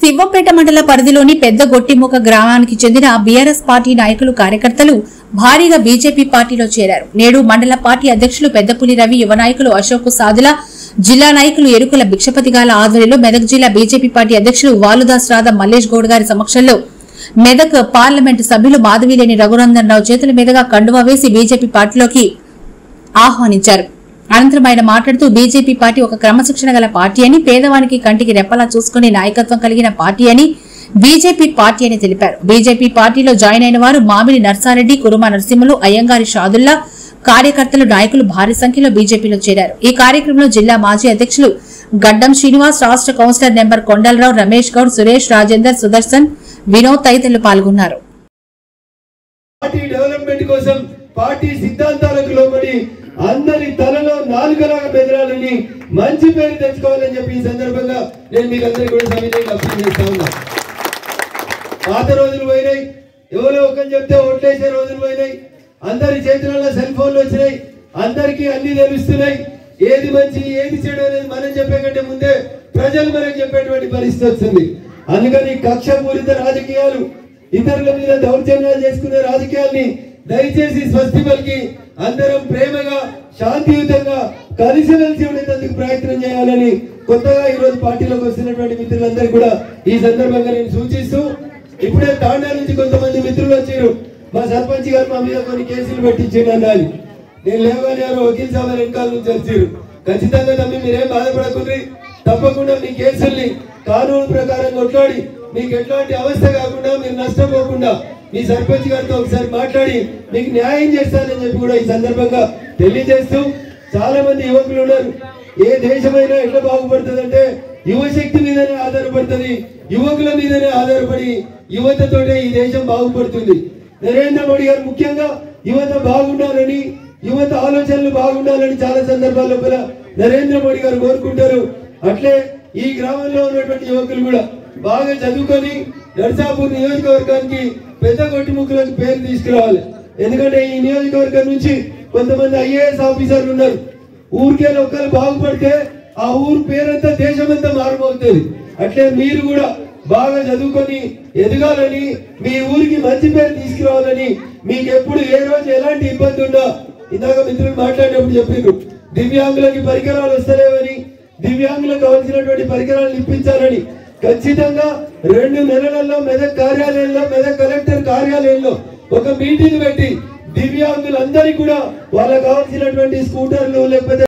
శివంపేట మండల పరిధిలోని పెద్ద గొట్టిముక గ్రామానికి చెందిన బీఆర్ఎస్ పార్టీ నాయకులు కార్యకర్తలు భారీగా బీజేపీ పార్టీలో చేరారు. నేడు మండల పార్టీ అధ్యక్షులు పెద్దపులి రవి, యువ నాయకులు అశోక్ సాదుల, జిల్లా నాయకులు ఎరుకుల భిక్షపతిగాల ఆధ్వర్యంలో మెదక్ జిల్లా బీజేపీ పార్టీ అధ్యక్షులు వాలుదాస్ రాధా మల్లేష్ గౌడ్ గారి సమక్షంలో మెదక్ పార్లమెంటు సభ్యులు మాధవిలేని రఘునందన్ రావు చేతుల మీదుగా కండువా వేసి బీజేపీ పార్టీలోకి ఆహ్వానించారు. అనంతరం ఆయన మాట్లాడుతూ బీజేపీ పార్టీ ఒక క్రమశిక్షణ గల పార్టీ అని, పేదవానికి కంటికి రెప్పలా చూసుకునే నాయకత్వం కలిగిన పార్టీ అని బీజేపీ పార్టీ అని తెలిపారు. బీజేపీ పార్టీలో జాయిన్ అయిన వారు మామిడి నర్సారెడ్డి, కురుమ నరసింహులు, అయ్యంగారి షాదుల్లా, కార్యకర్తలు, నాయకులు భారీ సంఖ్యలో బీజేపీలో చేరారు. ఈ కార్యక్రమంలో జిల్లా మాజీ అధ్యక్షులు గడ్డం శ్రీనివాస్, రాష్ట్ర కౌన్సిలర్ నెంబర్ కొండలరావు, రమేష్ గౌడ్, సురేష్, రాజేందర్, సుదర్శన్, వినోద్ తదితరులు పాల్గొన్నారు. పార్టీ సిద్ధాంతాలకు లోబడి అందరి తలలో నాలుగలాగా బెదరాలని, మంచి పేరు తెచ్చుకోవాలని చెప్పి ఈ సందర్భంగా నేను మీకు అందరికీ కూడా సవినయంగా అప్పీల్ చేస్తా ఉన్నా. పాత రోజులు పోయినాయి, ఎవరో ఒకరు చెప్తే ఓట్లేసే రోజులు పోయినాయి. అందరి చేతులలో సెల్ ఫోన్లు వచ్చినాయి, అందరికీ అన్ని తెలుస్తున్నాయి. ఏది మంచి ఏది చెడు అనేది మనం చెప్పే కంటే ముందే ప్రజలు మనకు చెప్పేటువంటి పరిస్థితి వస్తుంది. అందుకని కక్షపూరిత రాజకీయాలు, ఇతరుల మీద దౌర్జన్యాలు చేసుకునే రాజకీయాల్ని దయచేసి స్వస్తి పలికి అందరం ప్రేమగా శాంతియుతంగా కలిసిమెలిసి ఉండేందుకు ప్రయత్నం చేయాలని కొత్తగా ఈ రోజు పార్టీలోకి వస్తున్నటువంటి మిత్రులందరూ కూడా ఈ సందర్భంగా నేను సూచిస్తూ, ఇప్పుడే తాండా నుంచి కొంతమంది మిత్రులు వచ్చారు. మా సర్పంచ్ గారు మా మీద కొన్ని కేసులు పెట్టించారు అన్నాలి. నేను లేవని ఎవరు వకీల్ సాబ్ వెనకాల నుంచి వచ్చారు. ఖచ్చితంగా తమ్మి మీరేం బాధపడకుండ్రి, తప్పకుండా మీ కేసుల్ని కానూను ప్రకారం కొట్లాడి మీకు ఎట్లాంటి అవస్థ కాకుండా, మీరు నష్టపోకుండా మీ సర్పంచ్ గారితో ఒకసారి మాట్లాడి మీకు న్యాయం చేస్తానని చెప్పి కూడా ఈ సందర్భంగా తెలియజేస్తూ, చాలా మంది యువకులు ఉన్నారు. ఏ దేశమైనా ఎట్లా బాగుపడుతుందంటే యువశక్తి మీదనే ఆధారపడుతుంది, యువకుల మీదనే ఆధారపడి యువతతోనే ఈ దేశం బాగుపడుతుంది. నరేంద్ర మోడీ గారు ముఖ్యంగా యువత బాగుండాలని, యువత ఆలోచనలు బాగుండాలని చాలా సందర్భాల్లో కూడా నరేంద్ర మోడీ గారు కోరుకుంటారు. అట్లే ఈ గ్రామంలో ఉన్నటువంటి యువకులు కూడా బాగా చదువుకొని నర్సాపూర్ నియోజకవర్గానికి పెద్ద గొట్టిముక్కలకు పేరు తీసుకురావాలి. ఎందుకంటే ఈ నియోజకవర్గం నుంచి కొంతమంది ఐఏఎస్ ఆఫీసర్లు ఉన్నారు. ఊరికే ఒక్కరు బాగుపడితే ఆ ఊరు పేరంతా దేశమంతా మారిపోతుంది. అట్లే మీరు కూడా బాగా చదువుకొని ఎదగాలని, మీ ఊరికి మంచి పేరు తీసుకురావాలని, మీకు ఎప్పుడు ఏ రోజు ఎలాంటి ఇబ్బంది ఉన్నా, ఇందాక మిత్రులు మాట్లాడినప్పుడు చెప్పారు దివ్యాంగులకి పరికరాలు వస్తలేవని, దివ్యాంగులకు కావాల్సినటువంటి పరికరాలను ఇప్పించాలని. ఖచ్చితంగా 2 నెలలలో మెదక్ కార్యాలయంలో, మెదక్ కలెక్టర్ కార్యాలయంలో ఒక మీటింగ్ పెట్టి దివ్యాంగులందరికీ కూడా వాళ్ళకు కావాల్సినటువంటి స్కూటర్లు లేకపోతే